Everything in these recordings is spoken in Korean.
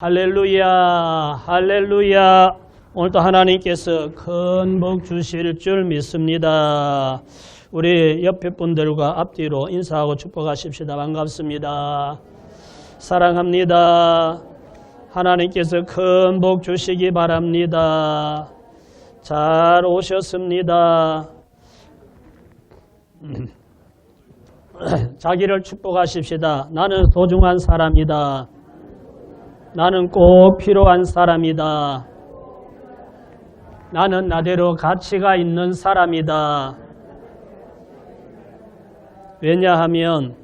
할렐루야, 할렐루야. 오늘도 하나님께서 큰 복 주실 줄 믿습니다. 우리 옆에 분들과 앞뒤로 인사하고 축복하십시다. 반갑습니다. 사랑합니다. 하나님께서 큰 복 주시기 바랍니다. 잘 오셨습니다. 자기를 축복하십시다. 나는 소중한 사람이다. 나는 꼭 필요한 사람이다. 나는 나대로 가치가 있는 사람이다. 왜냐하면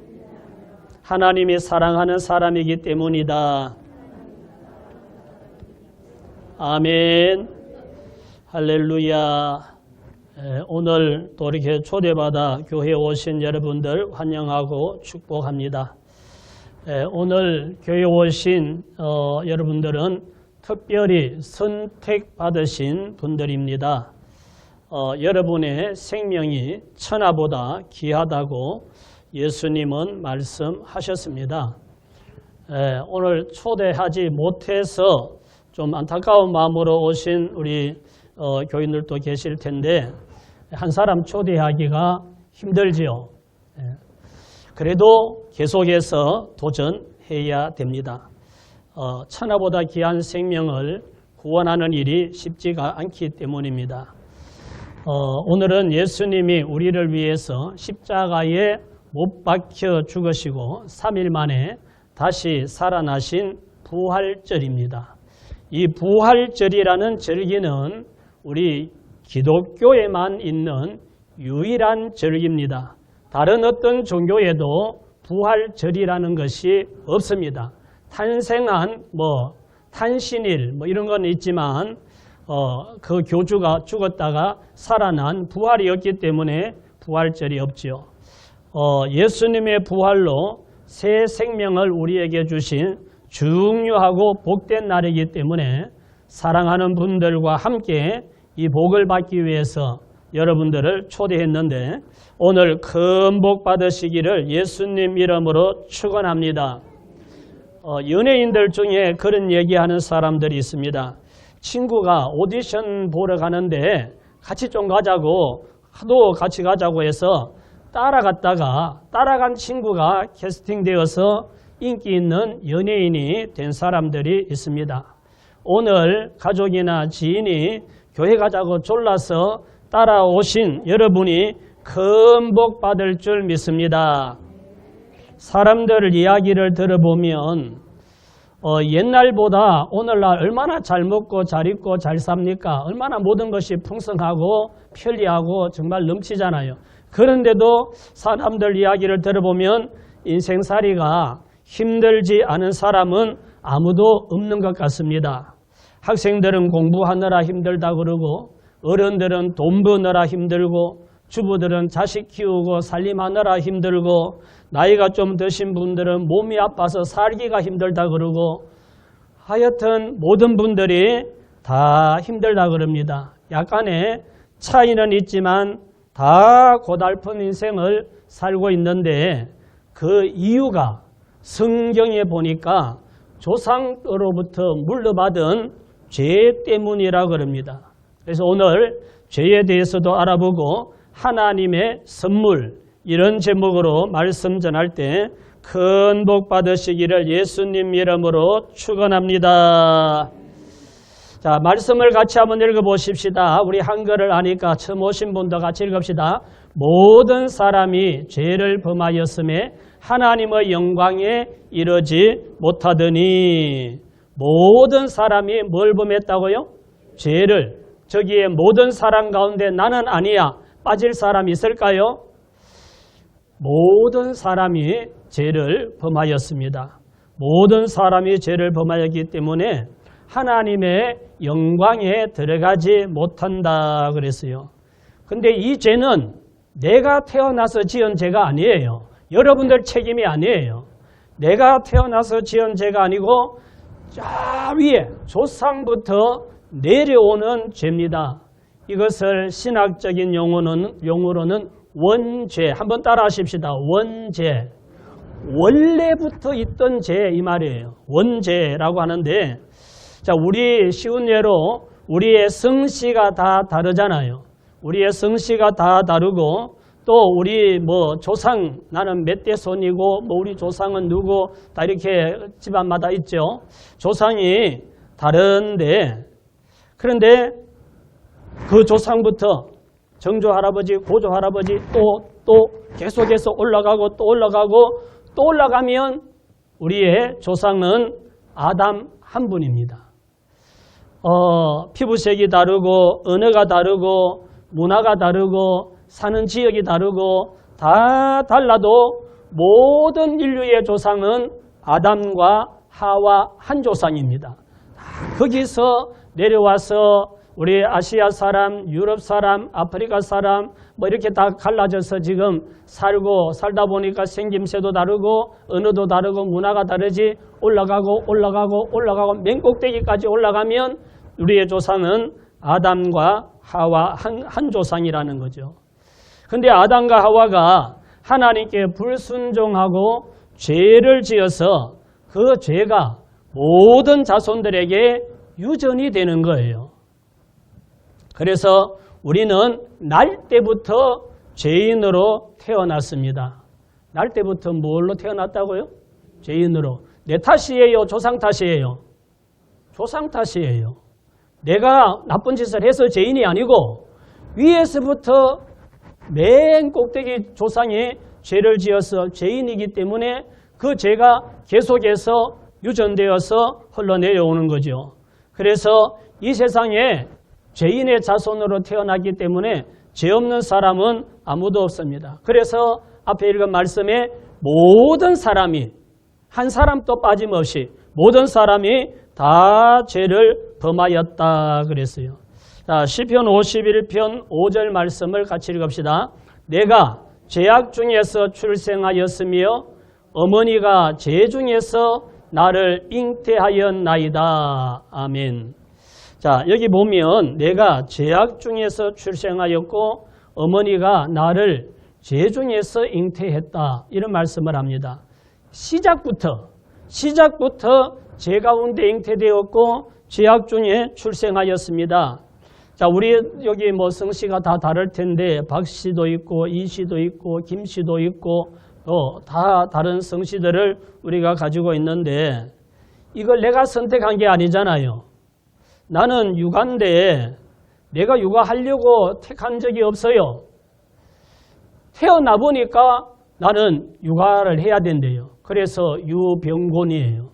하나님이 사랑하는 사람이기 때문이다. 아멘. 할렐루야. 오늘 또 이렇게 초대받아 교회에 오신 여러분들 환영하고 축복합니다. 오늘 교회에 오신 여러분들은 특별히 선택받으신 분들입니다. 여러분의 생명이 천하보다 귀하다고 예수님은 말씀하셨습니다. 오늘 초대하지 못해서 좀 안타까운 마음으로 오신 우리 교인들도 계실 텐데 한 사람 초대하기가 힘들지요. 그래도 계속해서 도전해야 됩니다. 천하보다 귀한 생명을 구원하는 일이 쉽지가 않기 때문입니다. 오늘은 예수님이 우리를 위해서 십자가에 못 박혀 죽으시고 3일 만에 다시 살아나신 부활절입니다. 이 부활절이라는 절기는 우리 기독교에만 있는 유일한 절기입니다. 다른 어떤 종교에도 부활절이라는 것이 없습니다. 탄생한 탄신일 이런 건 있지만 그 교주가 죽었다가 살아난 부활이 없기 때문에 부활절이 없지요. 예수님의 부활로 새 생명을 우리에게 주신 중요하고 복된 날이기 때문에 사랑하는 분들과 함께 이 복을 받기 위해서 여러분들을 초대했는데 오늘 큰 복 받으시기를 예수님 이름으로 축원합니다. 연예인들 중에 그런 얘기하는 사람들이 있습니다. 친구가 오디션 보러 가는데 같이 좀 가자고 하도 같이 가자고 해서 따라간 친구가 캐스팅되어서 인기 있는 연예인이 된 사람들이 있습니다. 오늘 가족이나 지인이 교회 가자고 졸라서 따라오신 여러분이 큰 복 받을 줄 믿습니다. 사람들 이야기를 들어보면 옛날보다 오늘날 얼마나 잘 먹고 잘 입고 잘 삽니까? 얼마나 모든 것이 풍성하고 편리하고 정말 넘치잖아요. 그런데도 사람들 이야기를 들어보면 인생살이가 힘들지 않은 사람은 아무도 없는 것 같습니다. 학생들은 공부하느라 힘들다 그러고 어른들은 돈 버느라 힘들고 주부들은 자식 키우고 살림하느라 힘들고 나이가 좀 드신 분들은 몸이 아파서 살기가 힘들다 그러고 하여튼 모든 분들이 다 힘들다 그럽니다. 약간의 차이는 있지만 다 고달픈 인생을 살고 있는데 그 이유가 성경에 보니까 조상으로부터 물려받은 죄 때문이라 그럽니다. 그래서 오늘 죄에 대해서도 알아보고 하나님의 선물 이런 제목으로 말씀 전할 때 큰 복 받으시기를 예수님 이름으로 축원합니다. 자, 말씀을 같이 한번 읽어보십시다. 우리 한글을 아니까 처음 오신 분도 같이 읽읍시다. 모든 사람이 죄를 범하였음에 하나님의 영광에 이르지 못하더니 모든 사람이 뭘 범했다고요? 죄를. 저기에 모든 사람 가운데 나는 아니야 빠질 사람이 있을까요? 모든 사람이 죄를 범하였습니다. 모든 사람이 죄를 범하였기 때문에 하나님의 영광에 들어가지 못한다 그랬어요. 근데 이 죄는 내가 태어나서 지은 죄가 아니에요. 여러분들 책임이 아니에요. 내가 태어나서 지은 죄가 아니고 저 위에 조상부터 내려오는 죄입니다. 이것을 신학적인 용어로는 원죄. 한번 따라 하십시다. 원죄. 원래부터 있던 죄 이 말이에요. 원죄라고 하는데, 자, 우리 쉬운 예로 우리의 성씨가 다 다르잖아요. 우리의 성씨가 다 다르고 또 우리 뭐 조상 나는 몇 대 손이고 뭐 우리 조상은 누구 다 이렇게 집안마다 있죠. 조상이 다른데 그런데 그 조상부터 정조 할아버지, 고조 할아버지 또 계속해서 올라가고 또 올라가고 또 올라가면 우리의 조상은 아담 한 분입니다. 피부색이 다르고 언어가 다르고 문화가 다르고 사는 지역이 다르고 다 달라도 모든 인류의 조상은 아담과 하와 한 조상입니다. 거기서 내려와서 우리 아시아 사람, 유럽 사람, 아프리카 사람 뭐 이렇게 다 갈라져서 지금 살다 보니까 생김새도 다르고 언어도 다르고 문화가 다르지 올라가고 맨 꼭대기까지 올라가면 우리의 조상은 아담과 하와 한 조상이라는 거죠. 근데 아담과 하와가 하나님께 불순종하고 죄를 지어서 그 죄가 모든 자손들에게 유전이 되는 거예요. 그래서 우리는 날 때부터 죄인으로 태어났습니다. 날 때부터 뭘로 태어났다고요? 죄인으로. 내 탓이에요? 조상 탓이에요? 조상 탓이에요. 내가 나쁜 짓을 해서 죄인이 아니고 위에서부터 맨 꼭대기 조상이 죄를 지어서 죄인이기 때문에 그 죄가 계속해서 유전되어서 흘러내려오는 거죠. 그래서 이 세상에 죄인의 자손으로 태어났기 때문에 죄 없는 사람은 아무도 없습니다. 그래서 앞에 읽은 말씀에 모든 사람이 한 사람도 빠짐없이 모든 사람이 다 죄를 범하였다 그랬어요. 자, 시편 51편 5절 말씀을 같이 읽읍시다. 내가 죄악 중에서 출생하였으며 어머니가 죄 중에서 나를 잉태하였나이다. 아멘. 자, 여기 보면 내가 죄악 중에서 출생하였고 어머니가 나를 죄 중에서 잉태했다. 이런 말씀을 합니다. 시작부터 죄 가운데 잉태되었고 죄악 중에 출생하였습니다. 자, 우리 여기 뭐 성씨가 다 다를 텐데 박 씨도 있고 이 씨도 있고 김 씨도 있고 다 다른 성씨들을 우리가 가지고 있는데 이걸 내가 선택한 게 아니잖아요. 나는 육아인데 내가 육아하려고 택한 적이 없어요. 태어나 보니까 나는 육아를 해야 된대요. 그래서 유병곤이에요.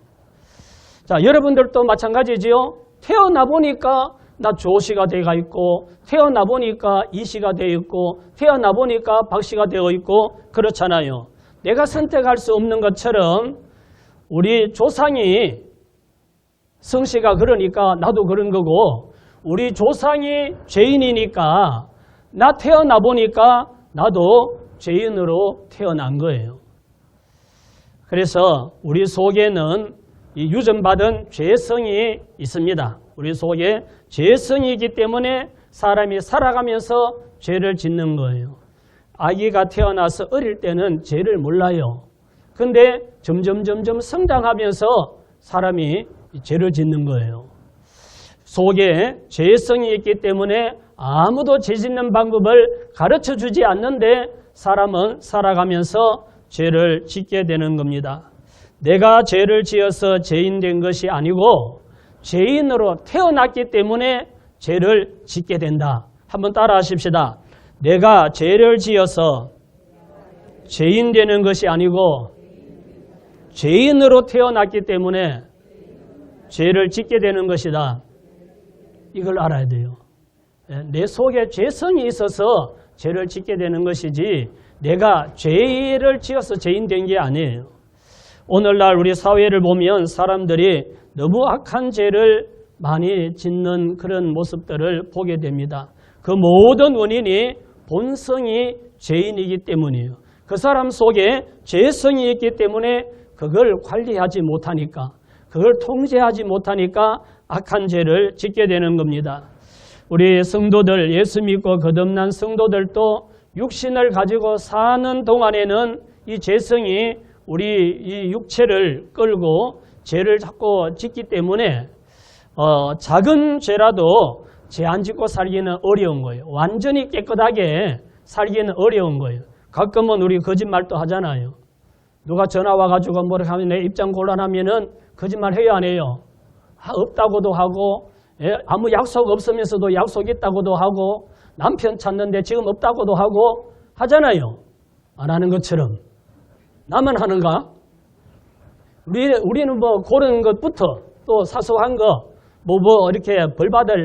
자, 여러분들도 마찬가지지요. 태어나 보니까 나 조씨가 되어 있고 태어나 보니까 이씨가 되어 있고 태어나 보니까 박씨가 되어 있고 그렇잖아요. 내가 선택할 수 없는 것처럼 우리 조상이 성씨가 그러니까 나도 그런 거고 우리 조상이 죄인이니까 나 태어나 보니까 나도 죄인으로 태어난 거예요. 그래서 우리 속에는 이 유전받은 죄성이 있습니다. 우리 속에 죄성이 있기 때문에 사람이 살아가면서 죄를 짓는 거예요. 아기가 태어나서 어릴 때는 죄를 몰라요. 근데 점점 성장하면서 사람이 죄를 짓는 거예요. 속에 죄성이 있기 때문에 아무도 죄 짓는 방법을 가르쳐 주지 않는데 사람은 살아가면서 죄를 짓게 되는 겁니다. 내가 죄를 지어서 죄인 된 것이 아니고 죄인으로 태어났기 때문에 죄를 짓게 된다. 한번 따라 하십시다. 내가 죄를 지어서 죄인 되는 것이 아니고 죄인으로 태어났기 때문에 죄를 짓게 되는 것이다. 이걸 알아야 돼요. 내 속에 죄성이 있어서 죄를 짓게 되는 것이지 내가 죄를 지어서 죄인 된 게 아니에요. 오늘날 우리 사회를 보면 사람들이 너무 악한 죄를 많이 짓는 그런 모습들을 보게 됩니다. 그 모든 원인이 본성이 죄인이기 때문이에요. 그 사람 속에 죄성이 있기 때문에 그걸 관리하지 못하니까 그걸 통제하지 못하니까 악한 죄를 짓게 되는 겁니다. 우리 성도들, 예수 믿고 거듭난 성도들도 육신을 가지고 사는 동안에는 이 죄성이 우리 이 육체를 끌고 죄를 자꾸 짓기 때문에 작은 죄라도 죄 안 짓고 살기는 어려운 거예요. 완전히 깨끗하게 살기는 어려운 거예요. 가끔은 우리 거짓말도 하잖아요. 누가 전화 와가지고 뭐라 하면 내 입장 곤란하면은 거짓말 해요, 안 해요? 없다고도 하고, 아무 약속 없으면서도 약속 있다고도 하고, 남편 찾는데 지금 없다고도 하고 하잖아요. 안 하는 것처럼. 나만 하는가? 우리는 뭐 그런 것부터 또 사소한 거, 이렇게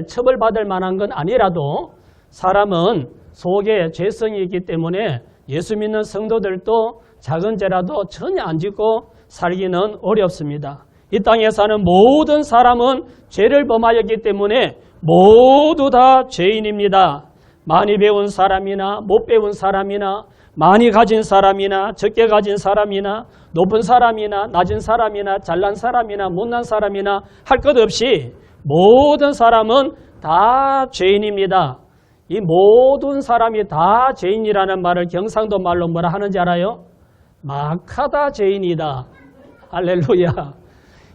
처벌받을 만한 건 아니라도 사람은 속에 죄성이 있기 때문에 예수 믿는 성도들도 작은 죄라도 전혀 안 짓고 살기는 어렵습니다. 이 땅에 사는 모든 사람은 죄를 범하였기 때문에 모두 다 죄인입니다. 많이 배운 사람이나 못 배운 사람이나 많이 가진 사람이나 적게 가진 사람이나 높은 사람이나 낮은 사람이나 잘난 사람이나 못난 사람이나 할 것 없이 모든 사람은 다 죄인입니다. 이 모든 사람이 다 죄인이라는 말을 경상도 말로 뭐라 하는지 알아요? 막하다 죄인이다. 할렐루야.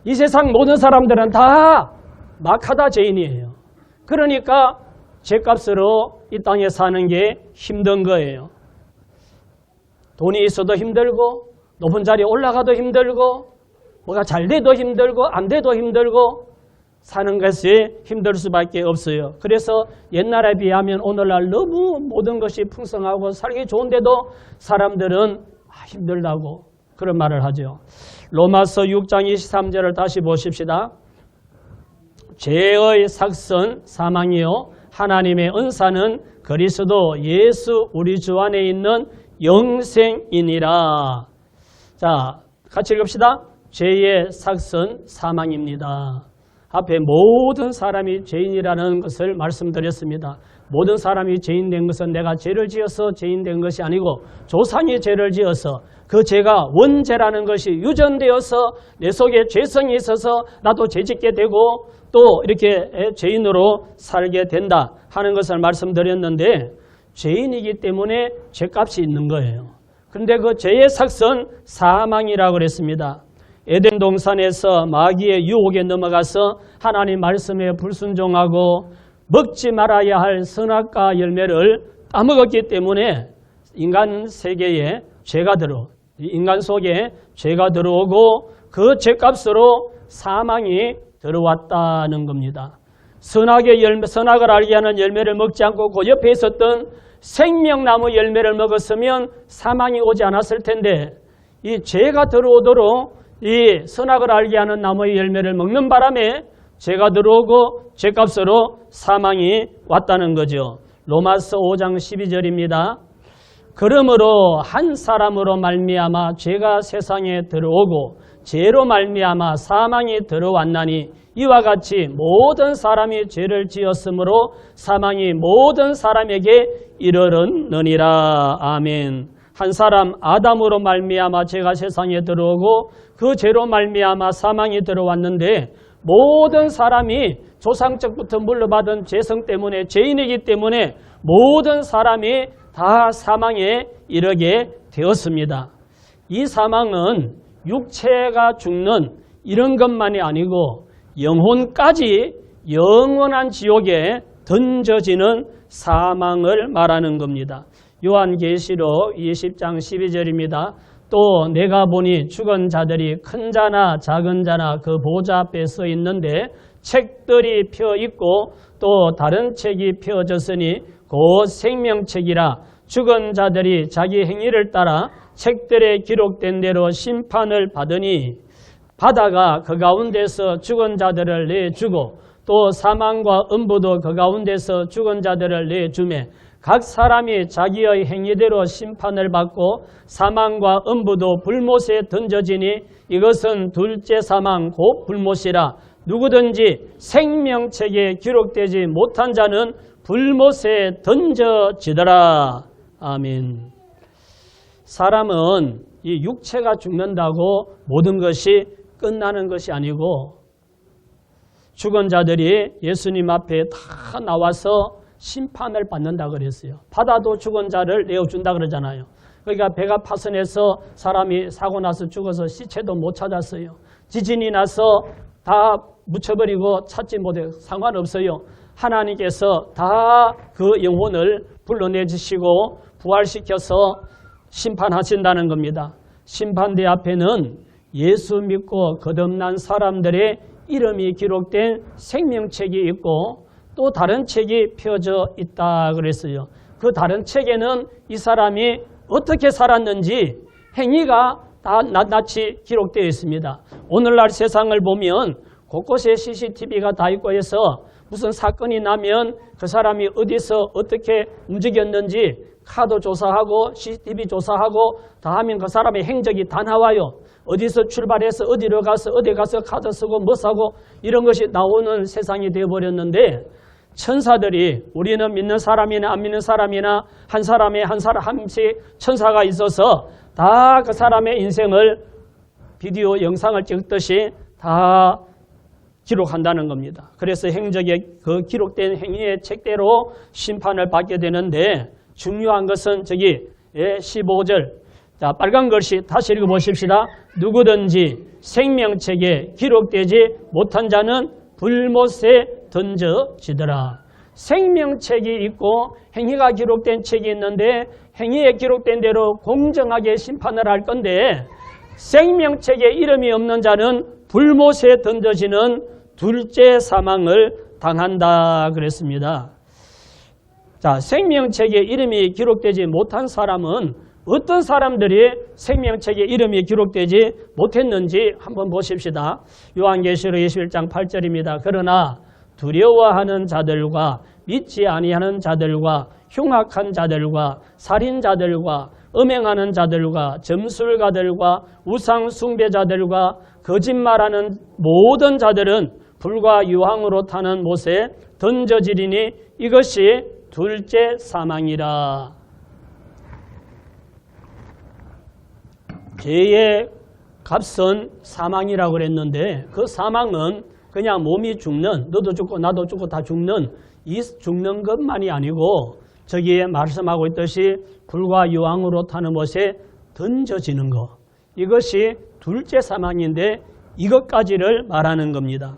이 세상 모든 사람들은 다 막하다 죄인이에요. 그러니까 죄값으로 이 땅에 사는 게 힘든 거예요. 돈이 있어도 힘들고 높은 자리에 올라가도 힘들고 뭐가 잘 돼도 힘들고 안 돼도 힘들고 사는 것이 힘들 수밖에 없어요. 그래서 옛날에 비하면 오늘날 너무 모든 것이 풍성하고 살기 좋은데도 사람들은 힘들다고 그런 말을 하죠. 로마서 6장 23절을 다시 보십시다. 죄의 삭선 사망이요 하나님의 은사는 그리스도 예수 우리 주 안에 있는 영생이니라. 자, 같이 읽읍시다. 죄의 삭선 사망입니다. 앞에 모든 사람이 죄인이라는 것을 말씀드렸습니다. 모든 사람이 죄인된 것은 내가 죄를 지어서 죄인된 것이 아니고 조상이 죄를 지어서 그 죄가 원죄라는 것이 유전되어서 내 속에 죄성이 있어서 나도 죄짓게 되고 또 이렇게 죄인으로 살게 된다 하는 것을 말씀드렸는데 죄인이기 때문에 죄값이 있는 거예요. 그런데 그 죄의 삭선 사망이라고 그랬습니다. 에덴 동산에서 마귀의 유혹에 넘어가서 하나님 말씀에 불순종하고 먹지 말아야 할 선악과 열매를 따먹었기 때문에 인간 세계에 인간 속에 죄가 들어오고 그 죄값으로 사망이 들어왔다는 겁니다. 선악을 알게 하는 열매를 먹지 않고 그 옆에 있었던 생명나무 열매를 먹었으면 사망이 오지 않았을 텐데 이 죄가 들어오도록 이 선악을 알게 하는 나무의 열매를 먹는 바람에 죄가 들어오고 죄값으로 사망이 왔다는 거죠. 로마서 5장 12절입니다. 그러므로 한 사람으로 말미암아 죄가 세상에 들어오고 죄로 말미암아 사망이 들어왔나니 이와 같이 모든 사람이 죄를 지었으므로 사망이 모든 사람에게 이르렀느니라. 아멘. 한 사람 아담으로 말미암아 죄가 세상에 들어오고 그 죄로 말미암아 사망이 들어왔는데 모든 사람이 조상적부터 물려받은 죄성 때문에 죄인이기 때문에 모든 사람이 다 사망에 이르게 되었습니다. 이 사망은 육체가 죽는 이런 것만이 아니고 영혼까지 영원한 지옥에 던져지는 사망을 말하는 겁니다. 요한계시록 20장 12절입니다. 또 내가 보니 죽은 자들이 큰 자나 작은 자나 그 보좌 앞에 서 있는데 책들이 펴 있고 또 다른 책이 펴졌으니 곧 생명책이라. 죽은 자들이 자기 행위를 따라 책들에 기록된 대로 심판을 받으니 바다가 그 가운데서 죽은 자들을 내주고 또 사망과 음부도 그 가운데서 죽은 자들을 내주매 각 사람이 자기의 행위대로 심판을 받고 사망과 음부도 불못에 던져지니 이것은 둘째 사망 곧 불못이라. 누구든지 생명책에 기록되지 못한 자는 불못에 던져지더라. 아멘. 사람은 이 육체가 죽는다고 모든 것이 끝나는 것이 아니고 죽은 자들이 예수님 앞에 다 나와서 심판을 받는다 그랬어요. 바다도 죽은 자를 내어준다 그러잖아요. 그러니까 배가 파손해서 사람이 사고 나서 죽어서 시체도 못 찾았어요. 지진이 나서 다 묻혀버리고 찾지 못해 상관없어요. 하나님께서 다 그 영혼을 불러내주시고 부활시켜서 심판하신다는 겁니다. 심판대 앞에는 예수 믿고 거듭난 사람들의 이름이 기록된 생명책이 있고 또 다른 책이 펴져 있다 그랬어요. 그 다른 책에는 이 사람이 어떻게 살았는지 행위가 다 낱낱이 기록되어 있습니다. 오늘날 세상을 보면 곳곳에 CCTV가 다 있고 해서 무슨 사건이 나면 그 사람이 어디서 어떻게 움직였는지 카드 조사하고 CCTV 조사하고 다 하면 그 사람의 행적이 다 나와요. 어디서 출발해서 어디로 가서 어디 가서 카드 쓰고 뭐 사고 이런 것이 나오는 세상이 되어버렸는데 천사들이 우리는 믿는 사람이나 안 믿는 사람이나 한 사람에 한 사람 한씩 천사가 있어서 다 그 사람의 인생을 비디오 영상을 찍듯이 다 기록한다는 겁니다. 그래서 행적에 그 기록된 행위의 책대로 심판을 받게 되는데 중요한 것은 저기 15절 자 빨간 글씨 다시 읽어보십시다. 누구든지 생명책에 기록되지 못한 자는 불못에 던져지더라. 생명책이 있고 행위가 기록된 책이 있는데 행위에 기록된 대로 공정하게 심판을 할 건데 생명책에 이름이 없는 자는 불못에 던져지는 둘째 사망을 당한다 그랬습니다. 자, 생명책에 이름이 기록되지 못한 사람은 어떤 사람들이 생명책에 이름이 기록되지 못했는지 한번 보십시다. 요한계시록 21장 8절입니다. 그러나 두려워하는 자들과 믿지 아니하는 자들과 흉악한 자들과 살인자들과 음행하는 자들과 점술가들과 우상 숭배자들과 거짓말하는 모든 자들은 불과 유황으로 타는 못에 던져지리니 이것이 둘째 사망이라. 죄의 값은 사망이라고 그랬는데 그 사망은 그냥 몸이 죽는, 너도 죽고 나도 죽고 다 죽는 이 죽는 것만이 아니고 저기에 말씀하고 있듯이 불과 유황으로 타는 못에 던져지는 것, 이것이 둘째 사망인데 이것까지를 말하는 겁니다.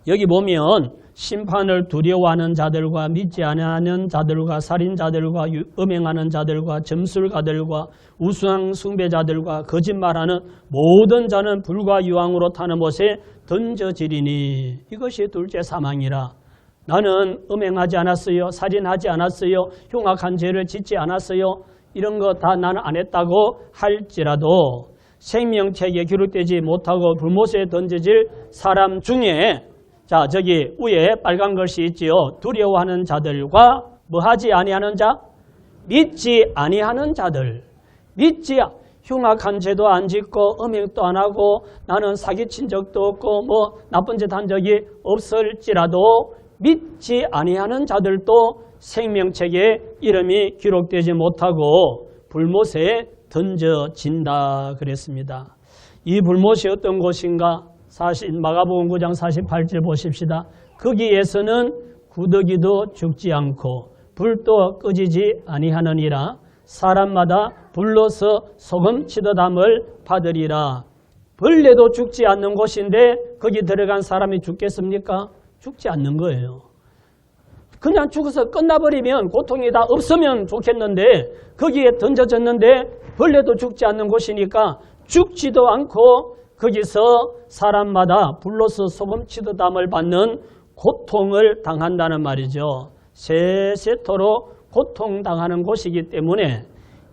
여기 보면 심판을 두려워하는 자들과 믿지 않는 자들과 살인자들과 음행하는 자들과 점술가들과 우상 숭배자들과 거짓말하는 모든 자는 불과 유황으로 타는 못에 던져지리니 이것이 둘째 사망이라. 나는 음행하지 않았어요. 살인하지 않았어요. 흉악한 죄를 짓지 않았어요. 이런 거 다 나는 안 했다고 할지라도 생명책에 기록되지 못하고 불못에 던져질 사람 중에 자 저기 위에 빨간 글씨 있지요. 두려워하는 자들과 뭐하지 아니하는 자? 믿지 아니하는 자들. 믿지 흉악한 죄도 안 짓고 음행도 안 하고 나는 사기친 적도 없고 뭐 나쁜 짓 한 적이 없을지라도 믿지 아니하는 자들도 생명책에 이름이 기록되지 못하고 불못에 던져진다 그랬습니다. 이 불못이 어떤 곳인가? 마가복음 9장 48절 보십시다. 거기에서는 구더기도 죽지 않고 불도 꺼지지 아니하느니라. 사람마다 불로서 소금 치더담을 받으리라. 벌레도 죽지 않는 곳인데 거기 들어간 사람이 죽겠습니까? 죽지 않는 거예요. 그냥 죽어서 끝나버리면 고통이 다 없으면 좋겠는데 거기에 던져졌는데 벌레도 죽지 않는 곳이니까 죽지도 않고 거기서 사람마다 불로서 소금 치듯함을 받는 고통을 당한다는 말이죠. 세세토록 고통당하는 곳이기 때문에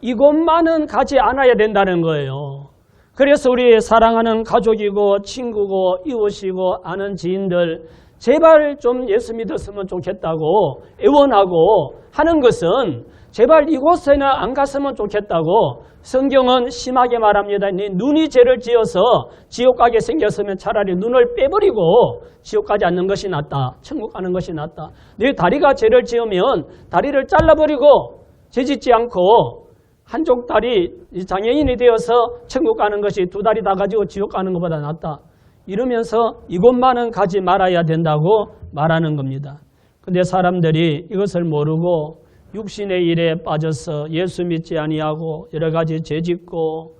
이곳만은 가지 않아야 된다는 거예요. 그래서 우리 사랑하는 가족이고 친구고 이웃이고 아는 지인들 제발 좀 예수 믿었으면 좋겠다고 애원하고 하는 것은 제발 이곳에는 안 갔으면 좋겠다고 성경은 심하게 말합니다. 네 눈이 죄를 지어서 지옥 가게 생겼으면 차라리 눈을 빼버리고 지옥 가지 않는 것이 낫다. 천국 가는 것이 낫다. 네 다리가 죄를 지으면 다리를 잘라버리고 죄 짓지 않고 한쪽 다리 장애인이 되어서 천국 가는 것이 두 다리 다 가지고 지옥 가는 것보다 낫다. 이러면서 이곳만은 가지 말아야 된다고 말하는 겁니다. 근데 사람들이 이것을 모르고 육신의 일에 빠져서 예수 믿지 아니하고 여러 가지 죄짓고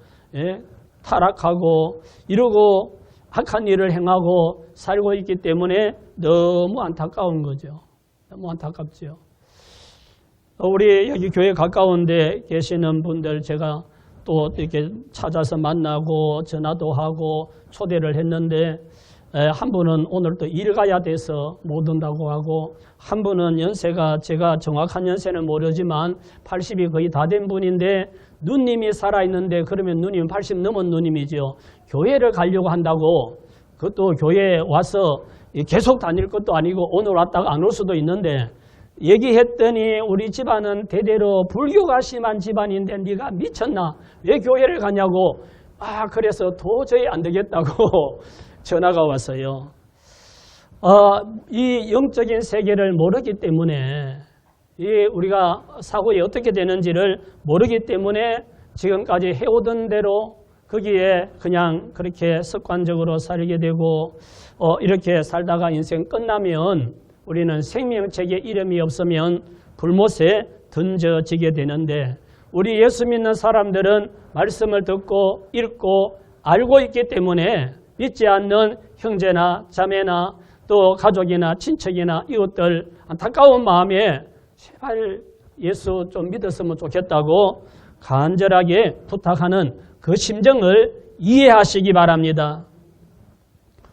타락하고 이러고 악한 일을 행하고 살고 있기 때문에 너무 안타까운 거죠. 너무 안타깝죠. 우리 여기 교회 가까운데 계시는 분들 제가 또 이렇게 찾아서 만나고 전화도 하고 초대를 했는데 한 분은 오늘 또 일 가야 돼서 못 온다고 하고 한 분은 연세가 제가 정확한 연세는 모르지만 80이 거의 다 된 분인데 누님이 살아있는데 그러면 누님은 80 넘은 누님이죠. 교회를 가려고 한다고 그것도 교회에 와서 계속 다닐 것도 아니고 오늘 왔다가 안 올 수도 있는데 얘기했더니 우리 집안은 대대로 불교가 심한 집안인데 네가 미쳤나? 왜 교회를 가냐고 그래서 도저히 안 되겠다고 전화가 왔어요. 이 영적인 세계를 모르기 때문에 우리가 사고에 어떻게 되는지를 모르기 때문에 지금까지 해오던 대로 거기에 그냥 그렇게 습관적으로 살게 되고 이렇게 살다가 인생 끝나면 우리는 생명책에 이름이 없으면 불못에 던져지게 되는데 우리 예수 믿는 사람들은 말씀을 듣고 읽고 알고 있기 때문에 믿지 않는 형제나 자매나 또 가족이나 친척이나 이웃들 안타까운 마음에 제발 예수 좀 믿었으면 좋겠다고 간절하게 부탁하는 그 심정을 이해하시기 바랍니다.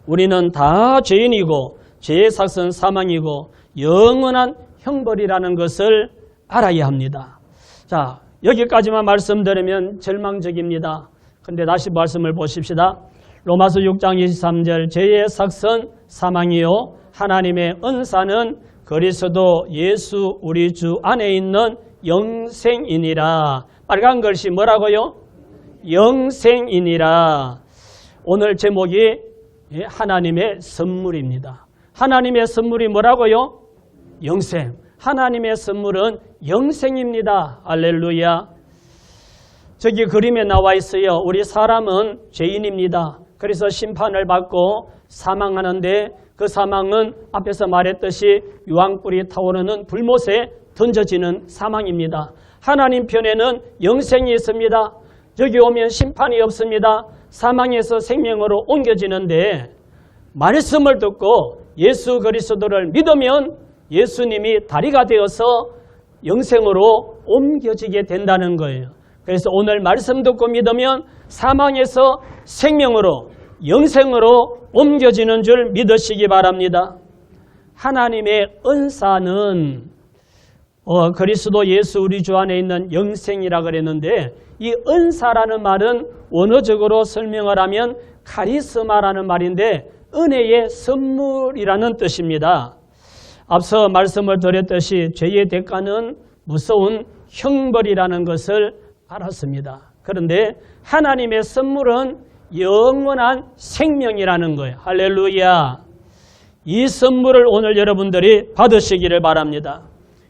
우리는 다 죄인이고 죄의 삭은 사망이고 영원한 형벌이라는 것을 알아야 합니다. 자, 여기까지만 말씀드리면 절망적입니다. 그런데 다시 말씀을 보십시다. 로마서 6장 23절 죄의 삭은 사망이요 하나님의 은사는 그리스도 예수 우리 주 안에 있는 영생이니라. 빨간 글씨 뭐라고요? 영생이니라. 오늘 제목이 하나님의 선물입니다. 하나님의 선물이 뭐라고요? 영생. 하나님의 선물은 영생입니다. 할렐루야. 저기 그림에 나와 있어요. 우리 사람은 죄인입니다. 그래서 심판을 받고 사망하는데 그 사망은 앞에서 말했듯이 유황불이 타오르는 불못에 던져지는 사망입니다. 하나님 편에는 영생이 있습니다. 여기 오면 심판이 없습니다. 사망에서 생명으로 옮겨지는데 말씀을 듣고 예수 그리스도를 믿으면 예수님이 다리가 되어서 영생으로 옮겨지게 된다는 거예요. 그래서 오늘 말씀 듣고 믿으면 사망에서 생명으로 영생으로 옮겨지는 줄 믿으시기 바랍니다. 하나님의 은사는 그리스도 예수 우리 주 안에 있는 영생이라 그랬는데 이 은사라는 말은 원어적으로 설명을 하면 카리스마라는 말인데 은혜의 선물이라는 뜻입니다. 앞서 말씀을 드렸듯이 죄의 대가는 무서운 형벌이라는 것을 알았습니다. 그런데 하나님의 선물은 영원한 생명이라는 거예요. 할렐루야. 이 선물을 오늘 여러분들이 받으시기를 바랍니다.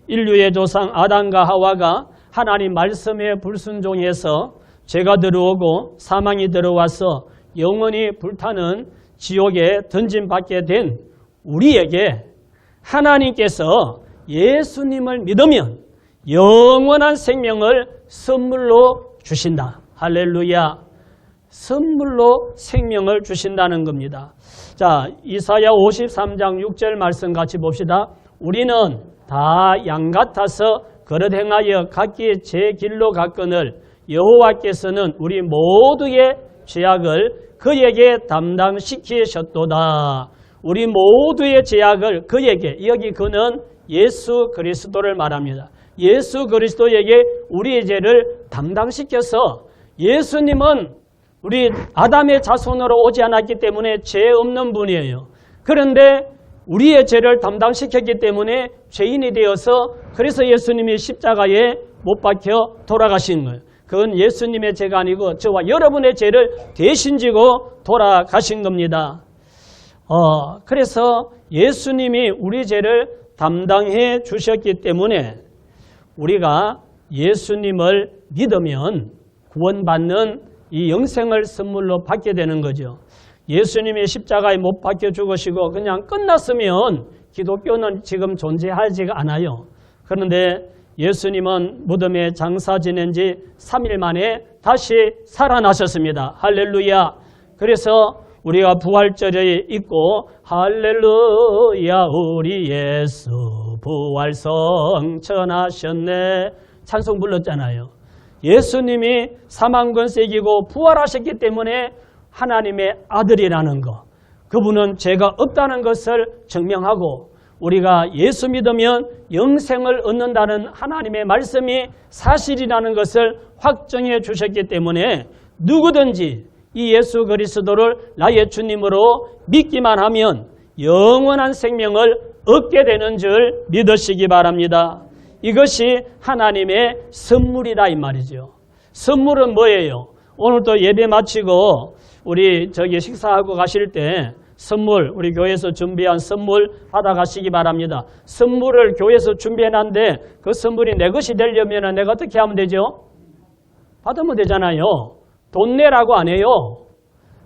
인류의 조상 아담과 하와가 하나님 말씀에 불순종해서 죄가 들어오고 사망이 들어와서 영원히 불타는 지옥에 던짐받게 된 우리에게 하나님께서 예수님을 믿으면 영원한 생명을 선물로 주신다. 할렐루야. 선물로 생명을 주신다는 겁니다. 자, 이사야 53장 6절 말씀 같이 봅시다. 우리는 다 양 같아서 그릇 행하여 각기 제 길로 갔거늘 여호와께서는 우리 모두의 죄악을 그에게 담당시키셨도다. 우리 모두의 죄악을 그에게, 여기 그는 예수 그리스도를 말합니다. 예수 그리스도에게 우리의 죄를 담당시켜서 예수님은 우리 아담의 자손으로 오지 않았기 때문에 죄 없는 분이에요. 그런데 우리의 죄를 담당시켰기 때문에 죄인이 되어서 그래서 예수님이 십자가에 못 박혀 돌아가신 거예요. 그건 예수님의 죄가 아니고 저와 여러분의 죄를 대신 지고 돌아가신 겁니다. 그래서 예수님이 우리 죄를 담당해 주셨기 때문에 우리가 예수님을 믿으면 구원받는 이 영생을 선물로 받게 되는 거죠. 예수님이 십자가에 못 박혀 죽으시고 그냥 끝났으면 기독교는 지금 존재하지가 않아요. 그런데 예수님은 무덤에 장사 지낸 지 3일 만에 다시 살아나셨습니다. 할렐루야. 그래서 우리가 부활절에 있고 할렐루야 우리 예수 부활성 천하셨네 찬송 불렀잖아요. 예수님이 사망권세 이기고 부활하셨기 때문에 하나님의 아들이라는 것, 그분은 죄가 없다는 것을 증명하고 우리가 예수 믿으면 영생을 얻는다는 하나님의 말씀이 사실이라는 것을 확정해 주셨기 때문에 누구든지 이 예수 그리스도를 나의 주님으로 믿기만 하면 영원한 생명을 얻게 되는 줄 믿으시기 바랍니다. 이것이 하나님의 선물이다 이 말이죠. 선물은 뭐예요? 오늘도 예배 마치고 우리 식사하고 가실 때 선물, 우리 교회에서 준비한 선물 받아가시기 바랍니다. 선물을 교회에서 준비해놨는데 그 선물이 내 것이 되려면 내가 어떻게 하면 되죠? 받으면 되잖아요. 돈 내라고 안 해요.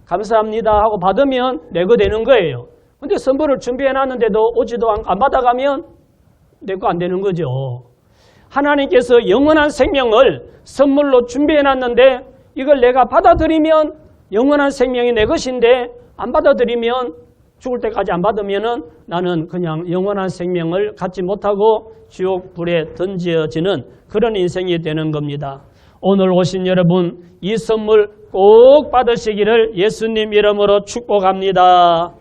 감사합니다 하고 받으면 내 거 되는 거예요. 근데 선물을 준비해놨는데도 오지도 안 받아가면 내 거 안 되는 거죠. 하나님께서 영원한 생명을 선물로 준비해놨는데 이걸 내가 받아들이면 영원한 생명이 내 것인데 안 받아들이면 죽을 때까지 안 받으면 나는 그냥 영원한 생명을 갖지 못하고 지옥 불에 던져지는 그런 인생이 되는 겁니다. 오늘 오신 여러분 이 선물 꼭 받으시기를 예수님 이름으로 축복합니다.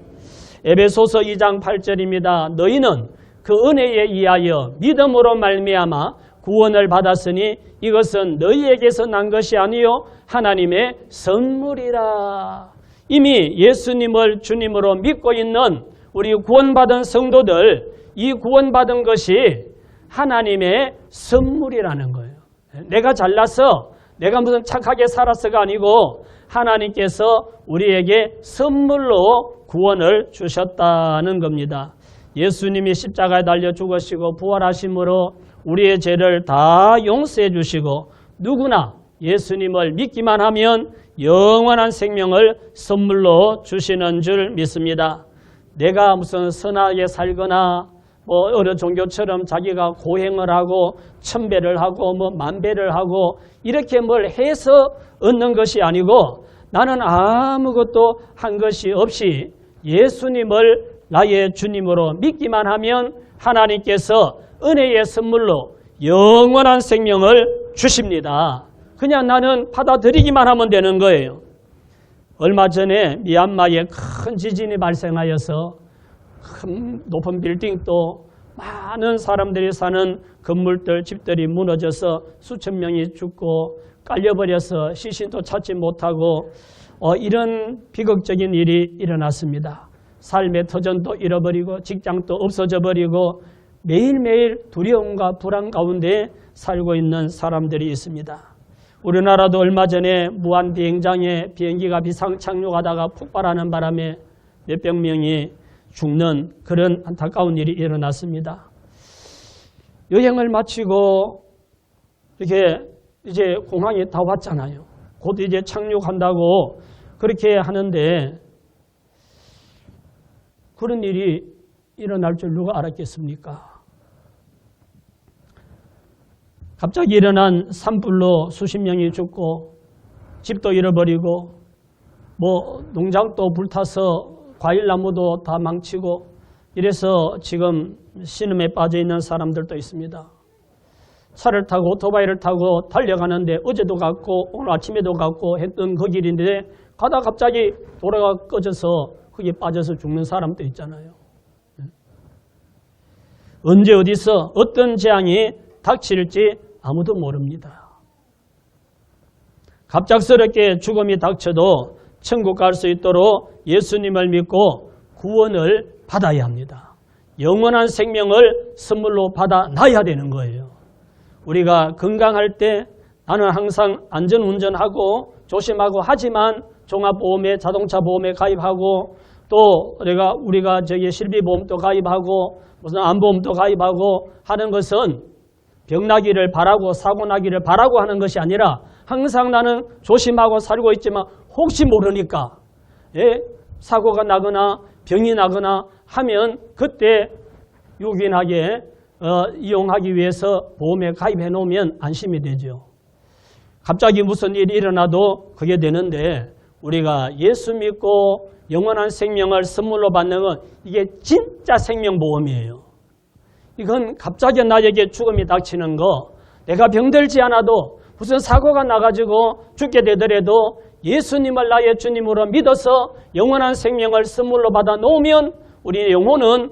에베소서 2장 8절입니다. 너희는 그 은혜에 의하여 믿음으로 말미암아 구원을 받았으니 이것은 너희에게서 난 것이 아니요 하나님의 선물이라. 이미 예수님을 주님으로 믿고 있는 우리 구원받은 성도들, 이 구원받은 것이 하나님의 선물이라는 거예요. 내가 잘나서 내가 무슨 착하게 살았어가 아니고 하나님께서 우리에게 선물로 구원을 주셨다는 겁니다. 예수님이 십자가에 달려 죽으시고 부활하심으로 우리의 죄를 다 용서해 주시고 누구나 예수님을 믿기만 하면 영원한 생명을 선물로 주시는 줄 믿습니다. 내가 무슨 선하게 살거나 어느 종교처럼 자기가 고행을 하고 천배를 하고 만배를 하고 이렇게 뭘 해서 얻는 것이 아니고 나는 아무것도 한 것이 없이 예수님을 나의 주님으로 믿기만 하면 하나님께서 은혜의 선물로 영원한 생명을 주십니다. 그냥 나는 받아들이기만 하면 되는 거예요. 얼마 전에 미얀마에 큰 지진이 발생하여서 큰 높은 빌딩도 많은 사람들이 사는 건물들, 집들이 무너져서 수천 명이 죽고 깔려버려서 시신도 찾지 못하고 이런 비극적인 일이 일어났습니다. 삶의 터전도 잃어버리고 직장도 없어져 버리고 매일매일 두려움과 불안 가운데 살고 있는 사람들이 있습니다. 우리나라도 얼마 전에 무한비행장에 비행기가 비상 착륙하다가 폭발하는 바람에 몇백 명이 죽는 그런 안타까운 일이 일어났습니다. 여행을 마치고 이렇게 이제 공항에 다 왔잖아요. 곧 이제 착륙한다고 그렇게 하는데 그런 일이 일어날 줄 누가 알았겠습니까? 갑자기 일어난 산불로 수십 명이 죽고 집도 잃어버리고 농장도 불타서 과일나무도 다 망치고 이래서 지금 신음에 빠져 있는 사람들도 있습니다. 차를 타고 오토바이를 타고 달려가는데 어제도 갔고 오늘 아침에도 갔고 했던 그 길인데 가다 갑자기 도로가 꺼져서 거기에 빠져서 죽는 사람도 있잖아요. 언제 어디서 어떤 재앙이 닥칠지 아무도 모릅니다. 갑작스럽게 죽음이 닥쳐도 천국 갈 수 있도록 예수님을 믿고 구원을 받아야 합니다. 영원한 생명을 선물로 받아놔야 되는 거예요. 우리가 건강할 때 나는 항상 안전운전하고 조심하고 하지만 종합보험에 자동차 보험에 가입하고 또 우리가 실비보험도 가입하고 무슨 안보험도 가입하고 하는 것은 병나기를 바라고 사고 나기를 바라고 하는 것이 아니라 항상 나는 조심하고 살고 있지만 혹시 모르니까 사고가 나거나 병이 나거나 하면 그때 요긴하게 이용하기 위해서 보험에 가입해 놓으면 안심이 되죠. 갑자기 무슨 일이 일어나도 그게 되는데 우리가 예수 믿고 영원한 생명을 선물로 받는 건 이게 진짜 생명보험이에요. 이건 갑자기 나에게 죽음이 닥치는 거, 내가 병들지 않아도 무슨 사고가 나가지고 죽게 되더라도 예수님을 나의 주님으로 믿어서 영원한 생명을 선물로 받아 놓으면 우리 영혼은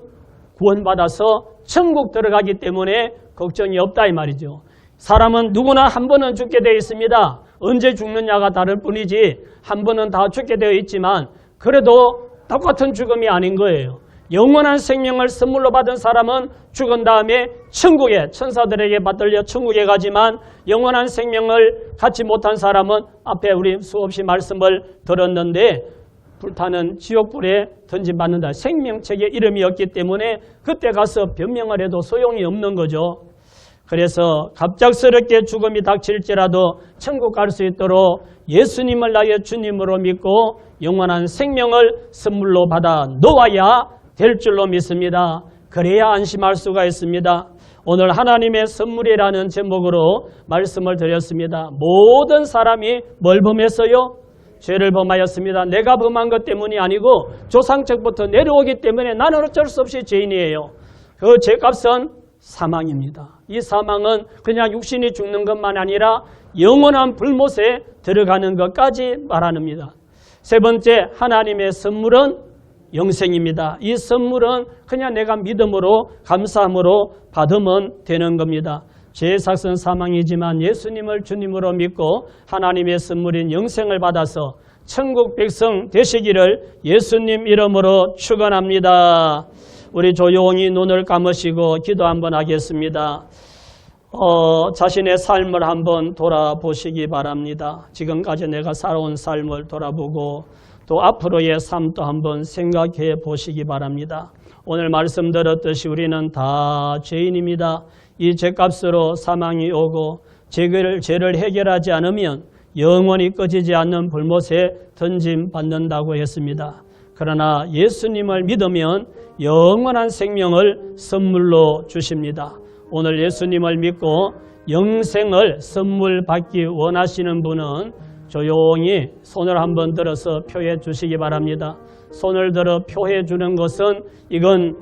구원받아서 천국 들어가기 때문에 걱정이 없다 이 말이죠. 사람은 누구나 한 번은 죽게 되어 있습니다. 언제 죽느냐가 다를 뿐이지 한 번은 다 죽게 되어 있지만 그래도 똑같은 죽음이 아닌 거예요. 영원한 생명을 선물로 받은 사람은 죽은 다음에 천국에 천사들에게 받들려 천국에 가지만 영원한 생명을 갖지 못한 사람은 앞에 우리 수없이 말씀을 들었는데 불타는 지옥불에 던짐받는다. 생명책에 이름이 없기 때문에 그때 가서 변명을 해도 소용이 없는 거죠. 그래서 갑작스럽게 죽음이 닥칠지라도 천국 갈 수 있도록 예수님을 나의 주님으로 믿고 영원한 생명을 선물로 받아 놓아야 될 줄로 믿습니다. 그래야 안심할 수가 있습니다. 오늘 하나님의 선물이라는 제목으로 말씀을 드렸습니다. 모든 사람이 뭘 범했어요? 죄를 범하였습니다. 내가 범한 것 때문이 아니고 조상적부터 내려오기 때문에 나는 어쩔 수 없이 죄인이에요. 그 죄값은 사망입니다. 이 사망은 그냥 육신이 죽는 것만 아니라 영원한 불못에 들어가는 것까지 말합니다. 세 번째, 하나님의 선물은 영생입니다. 이 선물은 그냥 내가 믿음으로 감사함으로 받으면 되는 겁니다. 죄의 삭은 사망이지만 예수님을 주님으로 믿고 하나님의 선물인 영생을 받아서 천국 백성 되시기를 예수님 이름으로 축원합니다. 우리 조용히 눈을 감으시고 기도 한번 하겠습니다. 자신의 삶을 한번 돌아보시기 바랍니다. 지금까지 내가 살아온 삶을 돌아보고 또 앞으로의 삶도 한번 생각해 보시기 바랍니다. 오늘 말씀 들었듯이 우리는 다 죄인입니다. 이 죄값으로 사망이 오고 죄를 해결하지 않으면 영원히 꺼지지 않는 불못에 던짐받는다고 했습니다. 그러나 예수님을 믿으면 영원한 생명을 선물로 주십니다. 오늘 예수님을 믿고 영생을 선물 받기 원하시는 분은 조용히 손을 한번 들어서 표해 주시기 바랍니다. 손을 들어 표해 주는 것은 이건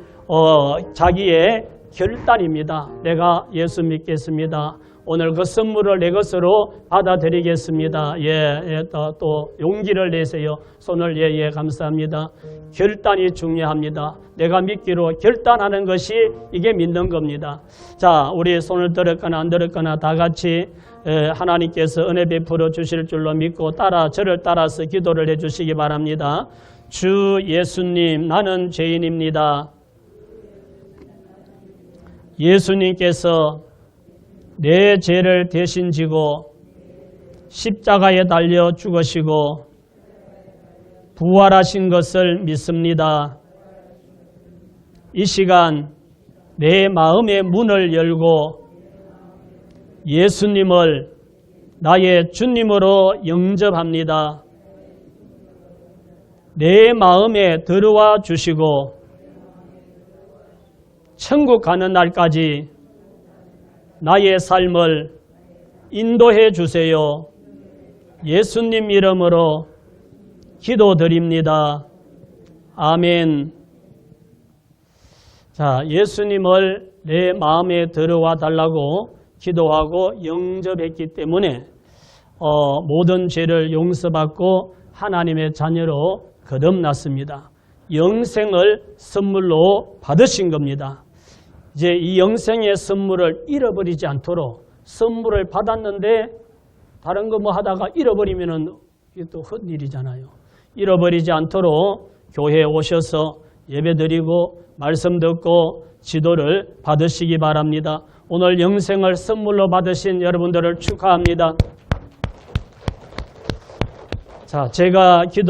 자기의 결단입니다. 내가 예수 믿겠습니다. 오늘 그 선물을 내 것으로 받아들이겠습니다. 또 용기를 내세요. 손을 감사합니다. 결단이 중요합니다. 내가 믿기로 결단하는 것이 이게 믿는 겁니다. 자, 우리 손을 들었거나 안 들었거나 다 같이 하나님께서 은혜 베풀어 주실 줄로 믿고 저를 따라서 기도를 해 주시기 바랍니다. 주 예수님, 나는 죄인입니다. 예수님께서 내 죄를 대신 지고 십자가에 달려 죽으시고 부활하신 것을 믿습니다. 이 시간 내 마음의 문을 열고 예수님을 나의 주님으로 영접합니다. 내 마음에 들어와 주시고 천국 가는 날까지 나의 삶을 인도해 주세요. 예수님 이름으로 기도드립니다. 아멘. 자, 예수님을 내 마음에 들어와 달라고 기도하고 영접했기 때문에 모든 죄를 용서받고 하나님의 자녀로 거듭났습니다. 영생을 선물로 받으신 겁니다. 이제 이 영생의 선물을 잃어버리지 않도록 선물을 받았는데 다른 거 뭐 하다가 잃어버리면은 이게 또 헛일이잖아요. 잃어버리지 않도록 교회에 오셔서 예배드리고 말씀 듣고 지도를 받으시기 바랍니다. 오늘 영생을 선물로 받으신 여러분들을 축하합니다. 자, 제가 기도